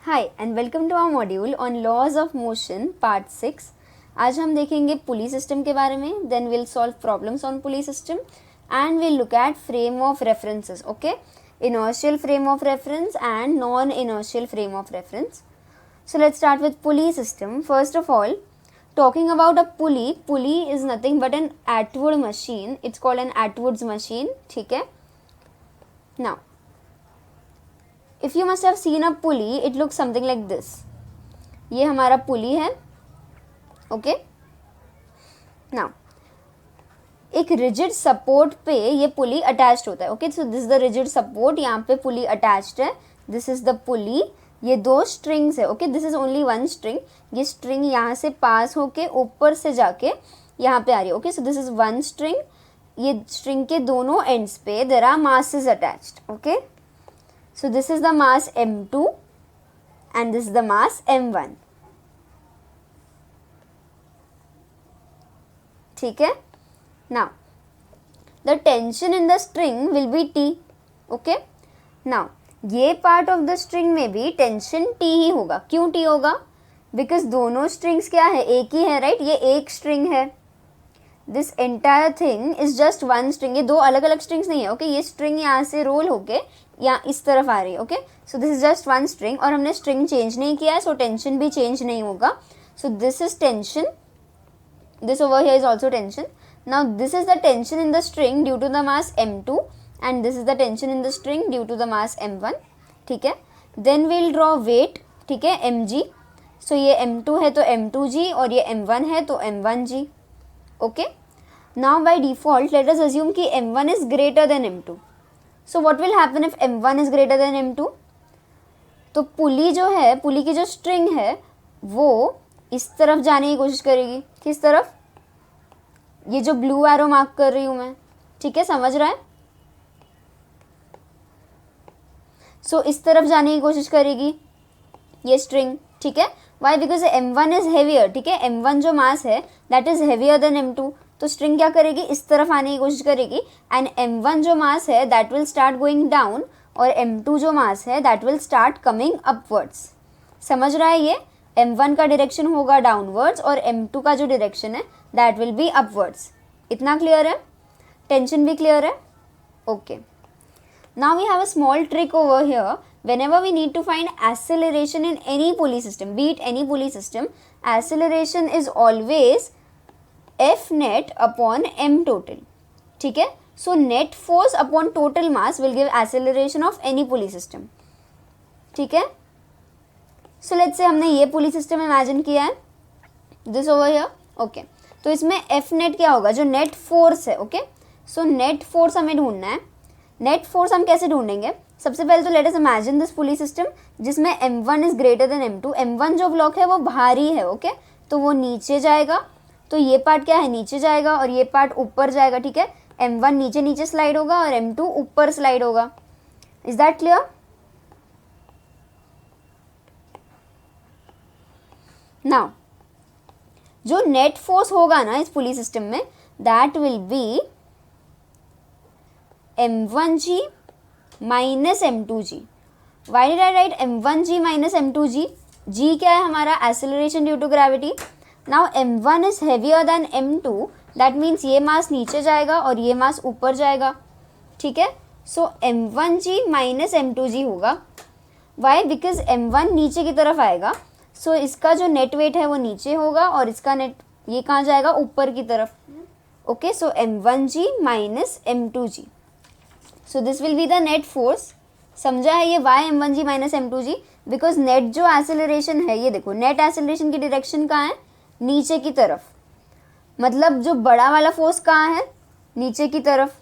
Hi and welcome to our module on laws of motion part 6। आज हम देखेंगे pulley system के बारे में, then will solve problems on pulley system and will look at frame of references, okay, inertial frame of reference and non-inertial frame of reference. So let's start with pulley system. First of all, talking about a pulley is nothing but an Atwood machine. It's called an Atwood's machine, ठीक है. Now if you must have seen a pulley, it looks something like this. ये हमारा पुली है, okay. Now एक rigid support पे ये पुली attached होता है, okay. So this is the rigid support, यहाँ पे पुली अटैच्ड है. दिस इज द पुली. ये दो स्ट्रिंग्स है, okay. This is only one string. ये स्ट्रिंग यहाँ से पास होके ऊपर से जाके यहाँ पे आ रही है, okay. So this is one string. ये स्ट्रिंग के दोनों एंड्स पे there are masses attached, okay. So this is the mass M2 and this is the mass M1. ठीक है. Now the tension in the string will be T, okay. Now ये part of the string में भी tension T ही होगा. क्यों T होगा? Because दोनों strings क्या है, एक ही है, right. ये एक string है. This entire thing is just one string. ये दो अलग अलग strings नहीं है, ओके. ये string यहाँ से roll होके यहाँ इस तरफ आ रही है, okay. So this is just one string और हमने स्ट्रिंग चेंज नहीं किया है, सो टेंशन भी चेंज नहीं होगा. So this is tension, this over here is also tension. Now this is the tension in the string due to the mass M2 and this is the tension in the string due to the mass M1, ठीक है. Then we'll draw wait, ठीक है, mg. सो ये M2 है तो M2g और ये M1 है तो M1g, okay. Now by default let us assume कि M1 is greater than M2. So what will happen if M1 is greater than M2? तो पुली जो है, पुली की जो स्ट्रिंग है वो इस तरफ जाने की कोशिश करेगी. किस तरफ? ये जो ब्लू एरो मार्क कर रही हूं मैं, ठीक है, समझ रहा है. सो इस तरफ जाने की कोशिश करेगी ये स्ट्रिंग, ठीक है. Y? Because M1 is heavier, ठीक है. M1 जो मास है that is heavier than M2. तो स्ट्रिंग क्या करेगी, इस तरफ आने की कोशिश करेगी. एंड M1 जो मास है that will start going down और M2 जो मास है that will start coming upwards. समझ रहा है? ये M1 का डायरेक्शन होगा डाउनवर्ड्स और M2 का जो डायरेक्शन है दैट विल बी अपवर्ड्स. इतना क्लियर है? टेंशन भी क्लियर है? Okay. Now we have a small trick over here. Whenever we need to find acceleration in any pulley system, be it any pulley system, acceleration is always F net upon M total, ठीक है. So net force upon total mass will give acceleration of any pulley system, ठीक है. So let's say हमने ये pulley system imagine किया है, this over here, okay. तो इसमें F net क्या होगा, जो net force है, okay. So net force हमें ढूंढना है. नेट फोर्स हम कैसे ढूंढेंगे? सबसे पहले तो let us imagine this pulley system जिसमें M1 is greater than M2. M1 जो ब्लॉक है वो भारी है, ओके. तो वो नीचे जाएगा, तो ये पार्ट क्या है, नीचे जाएगा और ये पार्ट ऊपर जाएगा, ठीक है. M1 नीचे नीचे स्लाइड होगा और M2 ऊपर स्लाइड होगा. Is that clear? नाउ जो नेट फोर्स होगा ना इस पुली सिस्टम में that will be M1g minus M2g. Why did I write M1g minus M2g? g क्या है हमारा, acceleration due to gravity. Now M1 is heavier than M2, that means ये mass नीचे जाएगा और ये मास ऊपर जाएगा, ठीक है. सो M1g माइनस M2g होगा. वाई? बिकॉज M1 नीचे की तरफ आएगा, सो इसका जो नेट वेट है वो नीचे होगा और इसका नेट ये कहाँ जाएगा, ऊपर की तरफ, okay. So M1g minus M2g. So this will be the net force. समझा है ये why M1g minus M2g? Because net जो एक्सेलरेशन है, ये देखो नेट एक्सेलरेशन की डायरेक्शन कहाँ है, नीचे की तरफ. मतलब जो बड़ा वाला फोर्स कहाँ है, नीचे की तरफ.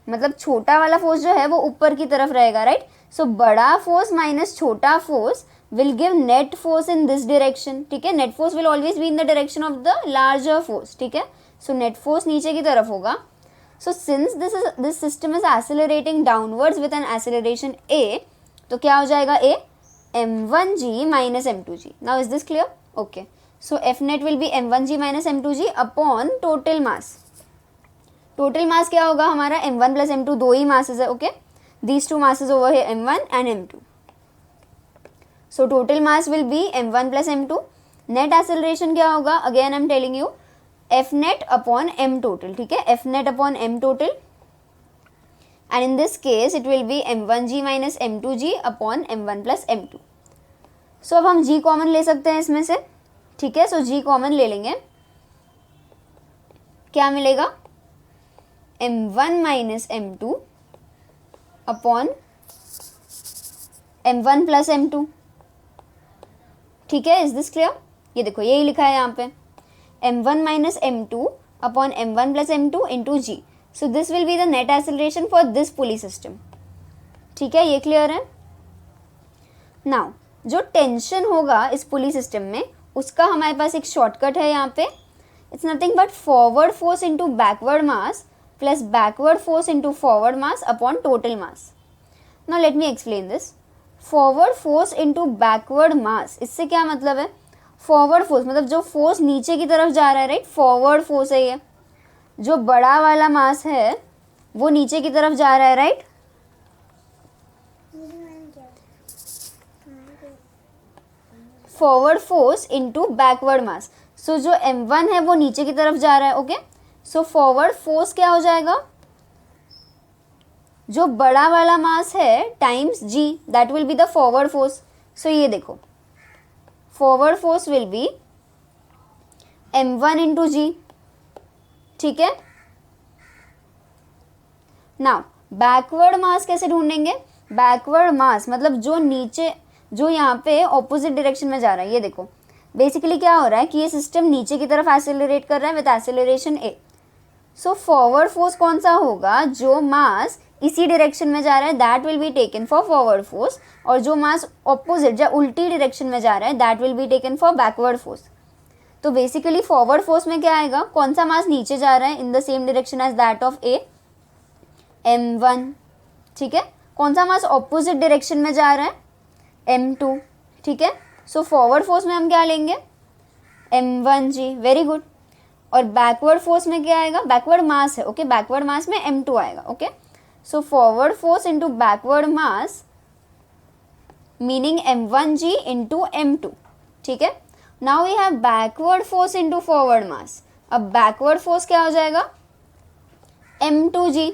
मतलब छोटा वाला फोर्स जो है वो ऊपर की तरफ रहेगा, राइट. सो बड़ा फोर्स माइनस छोटा force will give net force in this direction, ठीक है. Net force will always be in the direction of the larger force, ठीक है. सो नेट फोर्स नीचे की तरफ होगा. So since this system is accelerating downwards with an acceleration a, तो क्या हो जाएगा a? M1g minus M2g. Now is this clear? Okay. So F net will be M1g minus M2g upon total mass. Total mass क्या होगा हमारा, M1 plus M2, दो ही masses है, okay. These two masses over here M1 and M2. So total mass will be m1 plus m2. Net acceleration क्या होगा, again I am telling you, F net upon M total. ठीक है, F net upon M total, and in this case it will be m1g minus m2g upon m1 plus m2. So अब हम g common ले सकते हैं इसमें से. ठीक है, सो g कॉमन ले लेंगे, क्या मिलेगा, m1 minus m2 upon m1 plus m2. ठीक है, इज दिस क्लियर. ये देखो यही लिखा है यहाँ पे, m1 minus m2 upon m1 plus m2 into g. So this will be the net acceleration for this pulley system. ठीक है, ये क्लियर है. नाउ जो टेंशन होगा इस पुली सिस्टम में, उसका हमारे पास एक शॉर्टकट है यहाँ पे. It's nothing but forward force into backward mass plus backward force into forward mass upon total mass. Now let me explain this. Forward force into backward mass, इससे क्या मतलब है, फॉरवर्ड फोर्स मतलब जो फोर्स नीचे की तरफ जा रहा है, राइट, फॉरवर्ड फोर्स है ये. जो बड़ा वाला मास है वो नीचे की तरफ जा रहा है, right. Forward force into backward mass. So जो m1 है वो नीचे की तरफ जा रहा है. ओके, सो फॉरवर्ड फोर्स क्या हो जाएगा, जो बड़ा वाला मास है times g, that will be the forward force. So ये देखो, forward force will be m1 into g. ठीक है, नाउ बैकवर्ड मास कैसे ढूंढेंगे, बैकवर्ड मास मतलब जो नीचे, जो यहाँ पे ऑपोजिट डायरेक्शन में जा रहा है. ये देखो बेसिकली क्या हो रहा है कि ये सिस्टम नीचे की तरफ एक्सेलरेट कर रहा है with acceleration a. So forward force कौन सा होगा, जो मास इसी डायरेक्शन में जा रहा है that will be taken for forward force, और जो मास ऑपोजिट या उल्टी डायरेक्शन में जा रहा है that will be taken for backward force. तो बेसिकली फॉरवर्ड फोर्स में क्या आएगा, कौन सा मास नीचे जा रहा है in the same direction as that of a, m1. ठीक है, कौन सा मास ऑपोजिट डायरेक्शन में जा रहा है, m2. ठीक है, सो फॉरवर्ड फोर्स में हम क्या लेंगे, m1g. Very good. और बैकवर्ड फोर्स में क्या आएगा, बैकवर्ड मास है. ओके, बैकवर्ड मास में m2 आएगा. Okay, so forward force into backward mass meaning m1g into m2. ठीक है, now we have backward force into forward mass. अब बैकवर्ड फोर्स क्या हो जाएगा, m2g.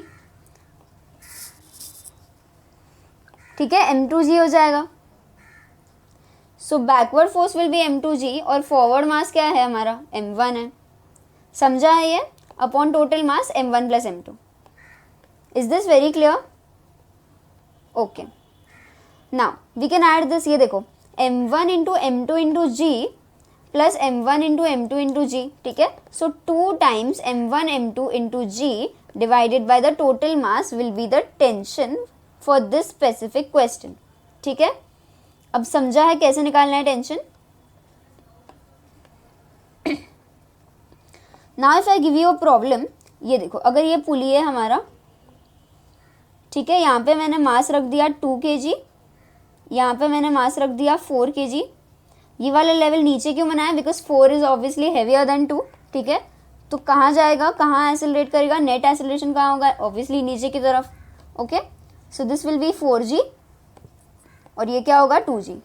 ठीक है, m2g हो जाएगा. So backward force will be m2g और फॉरवर्ड मास क्या है हमारा, m1 है. समझा है ये, upon total mass m1 plus m2. Is this very clear. Okay, now we can add this. ये देखो m1 into m2 into g plus m1 into m2 into g. ठीक है, so 2 times m1 m2 into g divided by the total mass will be the tension for this specific question. ठीक है, अब समझा है कैसे निकालना है tension. Now if I give you a problem, ये देखो अगर ये पुली है हमारा, ठीक है, यहाँ पे मैंने मास रख दिया 2 kg, यहाँ पे मैंने मास रख दिया 4 kg. ये वाला लेवल नीचे क्यों बनाया, because 4 is obviously heavier than 2. ठीक है, तो कहाँ जाएगा, कहाँ एक्सेलरेट करेगा, नेट एक्सेलरेशन कहाँ होगा, ऑब्वियसली नीचे की तरफ. Okay, so this will be 4g और ये क्या होगा 2g.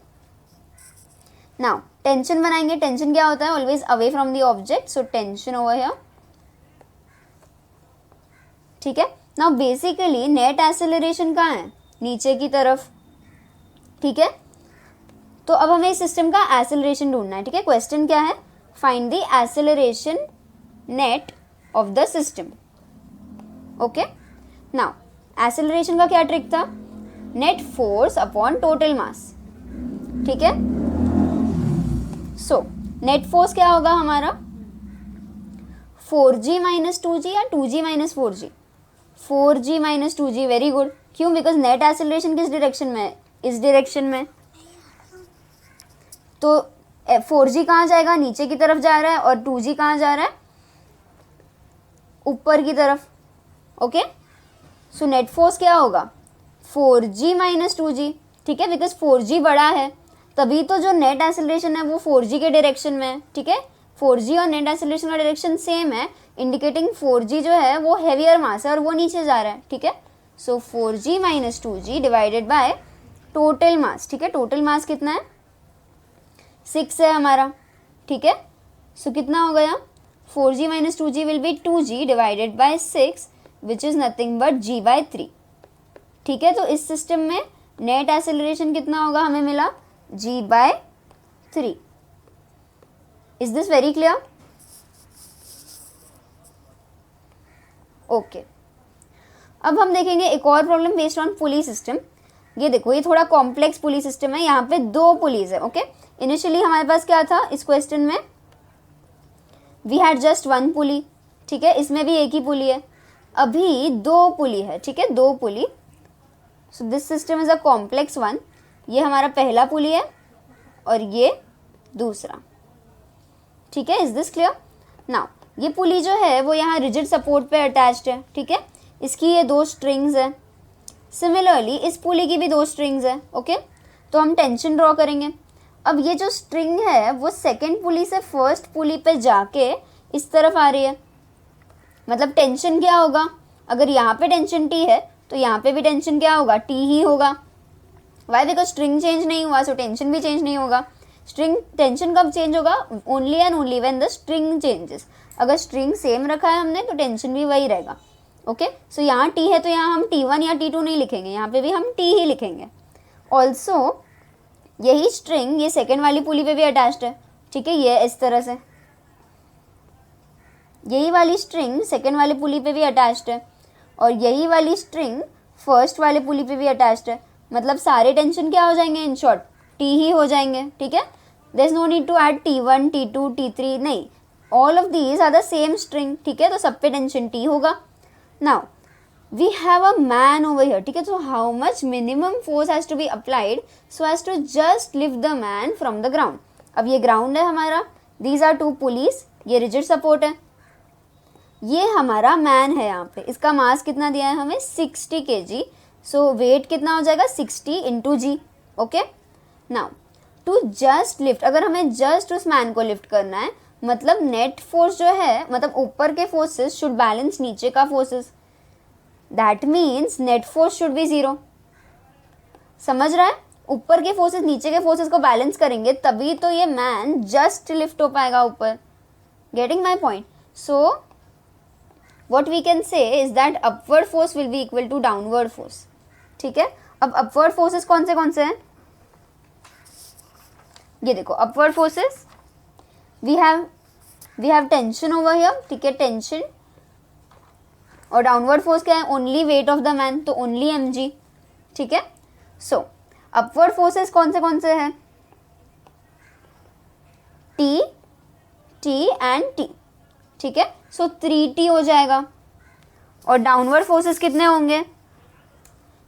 नाउ टेंशन बनाएंगे. टेंशन क्या होता है, always away from the object. So tension over here. ठीक है, नाउ बेसिकली नेट एक्सेलरेशन कहाँ है, नीचे की तरफ. ठीक है, तो अब हमें इस सिस्टम का एक्सेलरेशन ढूंढना है. ठीक है, क्वेश्चन क्या है, find the acceleration net of the system. Okay, now acceleration का क्या ट्रिक था, नेट फोर्स अपॉन टोटल मास. ठीक है, सो नेट फोर्स क्या होगा हमारा, 4g माइनस 2g या 2g माइनस 4g, 4g माइनस 2g. Very good. क्यों, बिकॉज नेट एक्सेलरेशन किस डायरेक्शन में है, इस डायरेक्शन में. तो 4g कहाँ जाएगा, नीचे की तरफ जा रहा है, और 2g कहाँ जा रहा है, ऊपर की तरफ. ओके, सो नेट फोर्स क्या होगा, 4g माइनस 2g. ठीक है, बिकॉज 4g बड़ा है, तभी तो जो नेट एक्सेलरेशन है वो 4g के डायरेक्शन में है. ठीक है, 4g और नेट एक्सेलरेशन का डायरेक्शन सेम है, इंडिकेटिंग 4g जो है वो हेवियर मास है और वो नीचे जा रहा है. ठीक है, सो 4g माइनस 2g divided by total mass. ठीक है, टोटल मास कितना है, 6 है हमारा, ठीक है। सो कितना हो गया, 4g माइनस 2g will be 2g divided by 6 which is nothing but g by 3, ठीक है। तो इस सिस्टम में नेट एक्सेलरेशन कितना होगा हमें मिला, g by 3। Is this very clear? Okay, अब हम देखेंगे एक और problem based on pulley system. ये देखो, ये थोड़ा कॉम्प्लेक्स पुली सिस्टम है, यहाँ पे 2 पुलीज है, ओके। इनिशियली हमारे पास क्या था इस क्वेश्चन में, वी हैड जस्ट 1 पुली, ठीक है, इसमें भी एक ही पुली है। अभी 2 पुली है, ठीक है, 2 pulley. So this system is a complex one. ये हमारा पहला पुली है और ये दूसरा, ठीक है। Is this clear? नाउ ये पुली जो है वो यहाँ रिजिड सपोर्ट पे अटैच्ड है, ठीक है। इसकी ये 2 स्ट्रिंग्स है। सिमिलरली इस पुली की भी 2 स्ट्रिंग्स है, ओके। तो हम टेंशन ड्रॉ करेंगे। अब ये जो स्ट्रिंग है वो सेकेंड पुली से फर्स्ट पुली पे जाके इस तरफ आ रही है, मतलब टेंशन क्या होगा, अगर यहाँ पे टेंशन टी है तो यहाँ पे भी टेंशन क्या होगा, टी ही होगा। वाई? बिकॉज स्ट्रिंग चेंज नहीं हुआ, सो टेंशन भी चेंज नहीं होगा। स्ट्रिंग टेंशन कब चेंज होगा, only and only when the string changes. अगर स्ट्रिंग सेम रखा है हमने तो टेंशन भी वही रहेगा, ओके। सो यहाँ टी है तो यहाँ हम T1 या T2 नहीं लिखेंगे, यहाँ पे भी हम टी ही लिखेंगे। ऑल्सो यही स्ट्रिंग ये सेकेंड वाली पुली पे भी अटैच्ड है, ठीक है, ये इस तरह से यही वाली स्ट्रिंग सेकेंड वाली पुली पे भी अटैच्ड है और यही वाली स्ट्रिंग फर्स्ट वाले पुली पे भी अटैच्ड है। मतलब सारे टेंशन क्या हो जाएंगे, इन शॉर्ट टी ही हो जाएंगे, ठीक है। There is no need to add T1 T2 T3, नहीं, all of these are the same string, ठीक है। तो सब पे टेंशन टी होगा। Now we have a man over here, ठीक है। तो how much minimum force has to be applied so has to just lift the man from the ground. अब ये ग्राउंड है हमारा, दीज आर 2 पुलीज, ये rigid support है, ये हमारा मैन है यहाँ पे। इसका मास कितना दिया है हमें, 60 kg। सो वेट कितना हो जाएगा, 60 into g, okay. Now to just lift, अगर हमें जस्ट उस मैन को लिफ्ट करना है, मतलब नेट फोर्स जो है, मतलब ऊपर के फोर्सेस शुड बैलेंस नीचे का forces, that means net force should be 0। समझ रहा है? ऊपर के फोर्सेस नीचे के फोर्सेस को बैलेंस करेंगे तभी तो ये मैन जस्ट लिफ्ट हो पाएगा ऊपर। Getting my point? So what we can say is that upward force will be equal to downward force, ठीक है। अब upward forces कौन से हैं, ये देखो upward forces we have tension over here, ठीक है, tension। और downward force क्या है, only weight of the man, तो only mg, ठीक है। so upward forces कौन से हैं, t, t and t, ठीक है। सो 3t हो जाएगा। और डाउनवर्ड फोर्सेस कितने होंगे,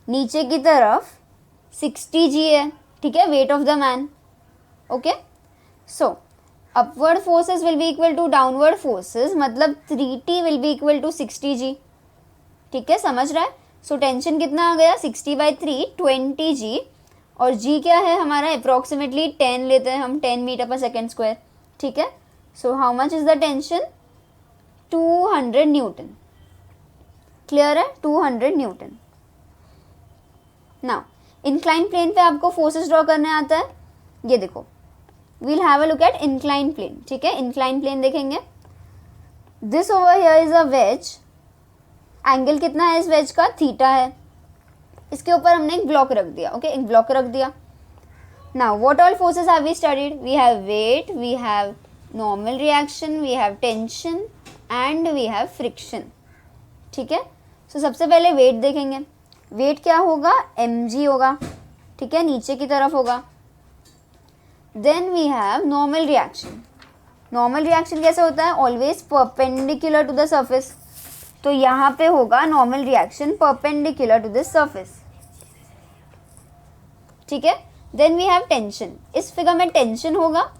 नीचे की तरफ 60g है, ठीक है, weight of the man, okay. So upward forces will be equal to downward forces, मतलब 3t will be equal to 60g, ठीक है, समझ रहा है। सो टेंशन कितना आ गया, 60/3 20g, और g क्या है हमारा, अप्रोक्सीमेटली 10 लेते हैं हम, 10 मीटर पर सेकेंड स्क्वायर, ठीक है। So how much is the tension, 200 Newton. Clear है, 200 न्यूटन। नाउ इंक्लाइन प्लेन पे आपको फोर्सेस ड्रॉ करने आता है, ये देखो, we'll have a look at incline plane, ठीक है। इंक्लाइन प्लेन देखेंगे, this over here is a wedge, angle कितना है इस वेज का, थीटा है। इसके ऊपर हमने एक ब्लॉक रख दिया, ओके, एक ब्लॉक रख दिया। Now what all forces have we studied, we have weight, we have normal reaction, we have tension and we have friction, ठीक है। सो सबसे पहले वेट देखेंगे, वेट क्या होगा, mg होगा, ठीक है, नीचे की तरफ होगा। Then we have normal reaction. Normal reaction कैसे होता है, always perpendicular to the surface, तो यहाँ पे होगा normal reaction perpendicular to this surface, ठीक है। देन वी हैव टेंशन, इस फिगर में टेंशन होगा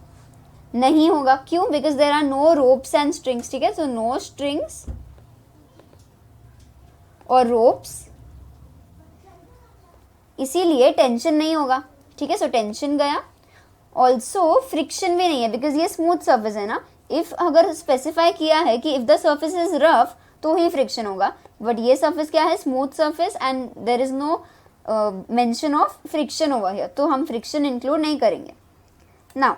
नहीं होगा, क्यों, because there are no ropes and strings, ठीक है। सो नो स्ट्रिंग्स और रोप्स, इसीलिए टेंशन नहीं होगा, ठीक है। सो टेंशन गया। ऑल्सो फ्रिक्शन भी नहीं है, बिकॉज ये स्मूथ सर्फेस है ना। इफ अगर स्पेसिफाई किया है कि if the surface is rough तो ही फ्रिक्शन होगा, बट ये सर्फेस क्या है, smooth surface, and there is no mention of friction over here, तो हम फ्रिक्शन इंक्लूड नहीं करेंगे। नाउ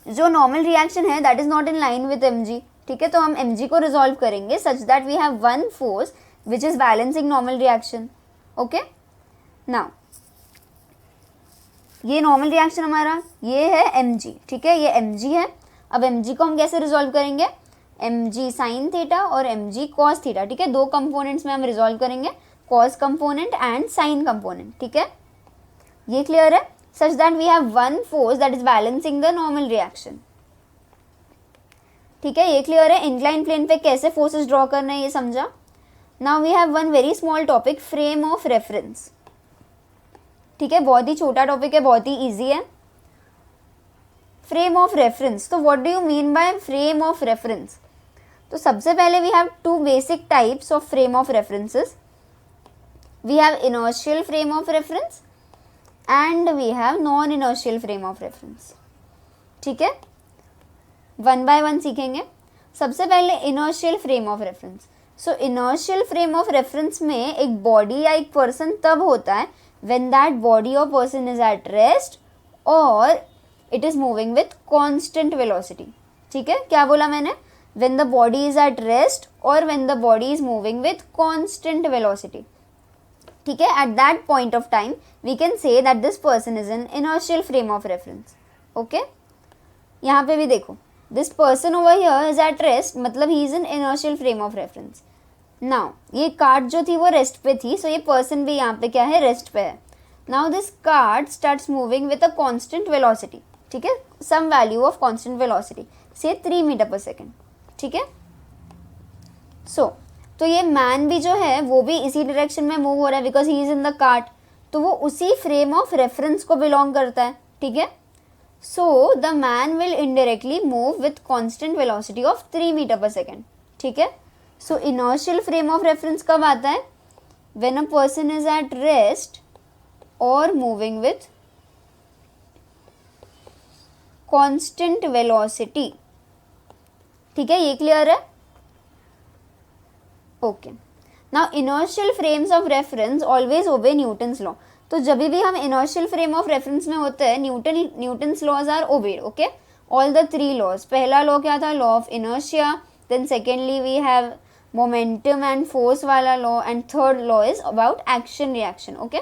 जो नॉर्मल रिएक्शन है that is not in line with mg, ठीक है, तो हम mg को रिजॉल्व करेंगे such that we have one force which is balancing normal reaction. Okay, now ये नॉर्मल रिएक्शन हमारा ये है mg, ठीक है, ये mg है. अब mg को हम कैसे रिजॉल्व करेंगे, mg साइन थीटा और mg कॉस थीटा, ठीक है, दो कंपोनेंट्स में हम रिजॉल्व करेंगे, cos component and sine component, ठीक है, ये क्लियर है. Such that we have one force that is balancing the normal reaction, ठीक है, ये क्लियर है. इंक्लाइन प्लेन पे कैसे फोर्सेस ड्रॉ करना है ये समझा. Now we have one very small topic, frame of reference, ठीक है, बहुत ही छोटा टॉपिक है, बहुत ही इजी है. फ्रेम ऑफ रेफरेंस, तो what do you mean by frame of reference. तो सबसे पहले we have two basic types of frame of references. We have inertial frame of reference and we have non inertial frame of reference, ठीक है, one by one सीखेंगे. सबसे पहले inertial frame of reference. So inertial frame of reference में एक body या एक person तब होता है when that body or person is at rest or it is moving with constant velocity, ठीक है, क्या बोला मैंने, when the body is at rest or when the body is moving with constant velocity, ठीक है, at that point of time we can say that this person is in inertial frame of reference. okay, यहाँ पे भी देखो this person over here is at rest, मतलब he is in inertial frame of reference. Now ये card जो थी वो rest पे थी, सो ये पर्सन भी यहाँ पे क्या है, रेस्ट पे है. Now this card starts moving with a constant velocity, ठीक है, some value of constant velocity से 3 मीटर पर सेकेंड, ठीक है. सो तो ये मैन भी जो है वो भी इसी डायरेक्शन में मूव हो रहा है because he is in the cart, तो वो उसी फ्रेम ऑफ रेफरेंस को बिलोंग करता है, ठीक है. So the man will indirectly move with constant velocity of 3 meter per second, ठीक है. So inertial frame of reference कब आता है, when a person is at rest और मूविंग विथ कांस्टेंट वेलोसिटी, ठीक है, ये क्लियर है. Okay, now inertial frames of reference always ओबे न्यूटन्स लॉ. तो जब भी हम इनर्शियल फ्रेम ऑफ रेफरेंस में होते हैं Newton's laws are obeyed. Okay, all the 3 laws. पहला लॉ क्या था, law of inertia, then secondly we have momentum and force वाला law, and third law is about action reaction. okay,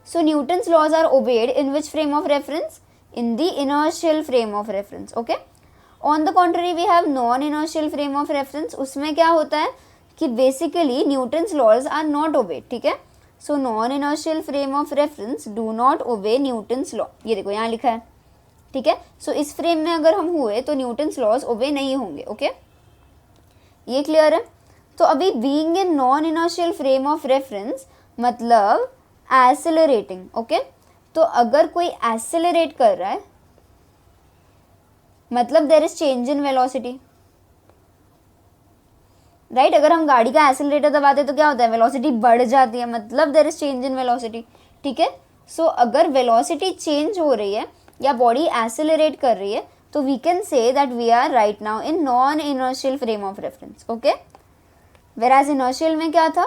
so Newton's laws are obeyed in which frame of reference, in the inertial frame of reference. okay, on the contrary we have non inertial frame of reference. उसमें क्या होता है कि basically Newton's laws are not obeyed, ठीक है. so non inertial frame of reference do not obey Newton's law. ये देखो यहाँ लिखा है, ठीक है. so इस फ्रेम में अगर हम हुए तो Newton's laws obey नहीं होंगे. ओके, ये क्लियर है. तो अभी being in non inertial frame of reference मतलब एक्सेलरेटिंग. ओके, तो अगर कोई एक्सेलरेट कर रहा है मतलब there is change in velocity, right. अगर हम गाड़ी का एक्सेलरेटर दबाते तो क्या होता है, वेलोसिटी बढ़ जाती है, मतलब there is change in velocity, ठीक है. सो अगर वेलोसिटी चेंज हो रही है या बॉडी एक्सेलरेट कर रही है तो we can say that we are right now in non-inertial frame of reference. okay, whereas inertial में क्या था,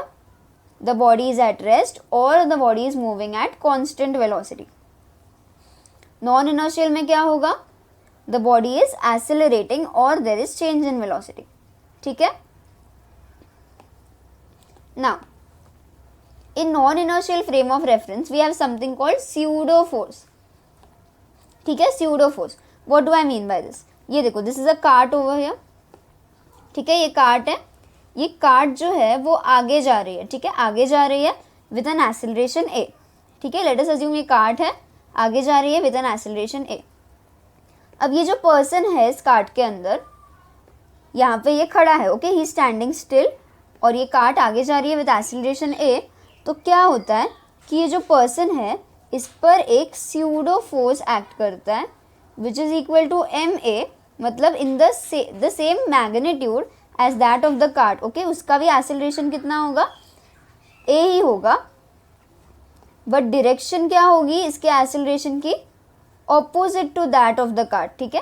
the body is at rest or the body is moving at constant velocity. non-inertial में क्या होगा, the body is accelerating or there is change in velocity. ठीक है. now in non-inertial frame of reference we have something called pseudo force, ठीक है, pseudo force. What do I mean by this? ये देखो, this is a cart over here, ठीक है, ये cart है. ये कार्ट जो है वो आगे जा रही है, ठीक है, आगे जा रही है विद एन एक्सेलरेशन ए, ठीक है. लेट अस अज्यूम ये कार्ट है, आगे जा रही है विद एन एक्सेलरेशन ए. अब ये जो पर्सन है इस कार्ट के अंदर, यहाँ पे ये खड़ा है. ओके, ही स्टैंडिंग स्टिल और ये कार्ट आगे जा रही है विद एक्सेलरेशन ए. तो क्या होता है कि ये जो पर्सन है इस पर एक स्यूडो फोर्स एक्ट करता है which is equal to ma, मतलब in the same magnitude as that of the cart. okay, उसका भी acceleration कितना होगा, a ही होगा, but direction क्या होगी इसके acceleration की, opposite to that of the cart. ठीक है,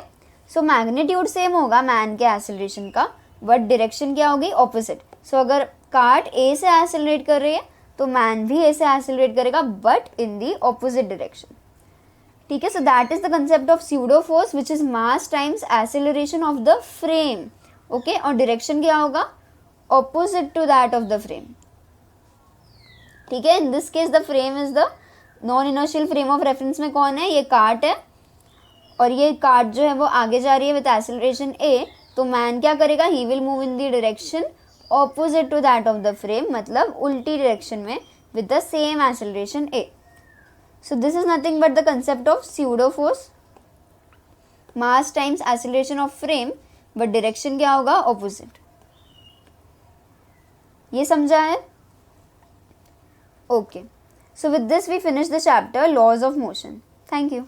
so magnitude same होगा man के acceleration का, but direction क्या होगी, opposite. so अगर cart a से accelerate कर रही है तो man भी a से accelerate करेगा but in the opposite direction. ठीक है. So that is the concept of pseudo force which is mass times acceleration of the frame. Okay, और डायरेक्शन क्या होगा? Opposite to that of the frame. ठीक है. In this case the frame is the non inertial frame of reference में कौन है? ये cart है, और ये कार्ट जो है वो आगे जा रही है विद एक्सेलरेशन a. तो मैन क्या करेगा? He will move in the direction opposite to that of the frame, मतलब उल्टी डायरेक्शन में with the same acceleration a. So this is nothing but the concept of pseudo force, mass times acceleration of frame, but direction क्या होगा? opposite. ये समझा है? Okay. So with this we finish the chapter laws of motion. Thank you.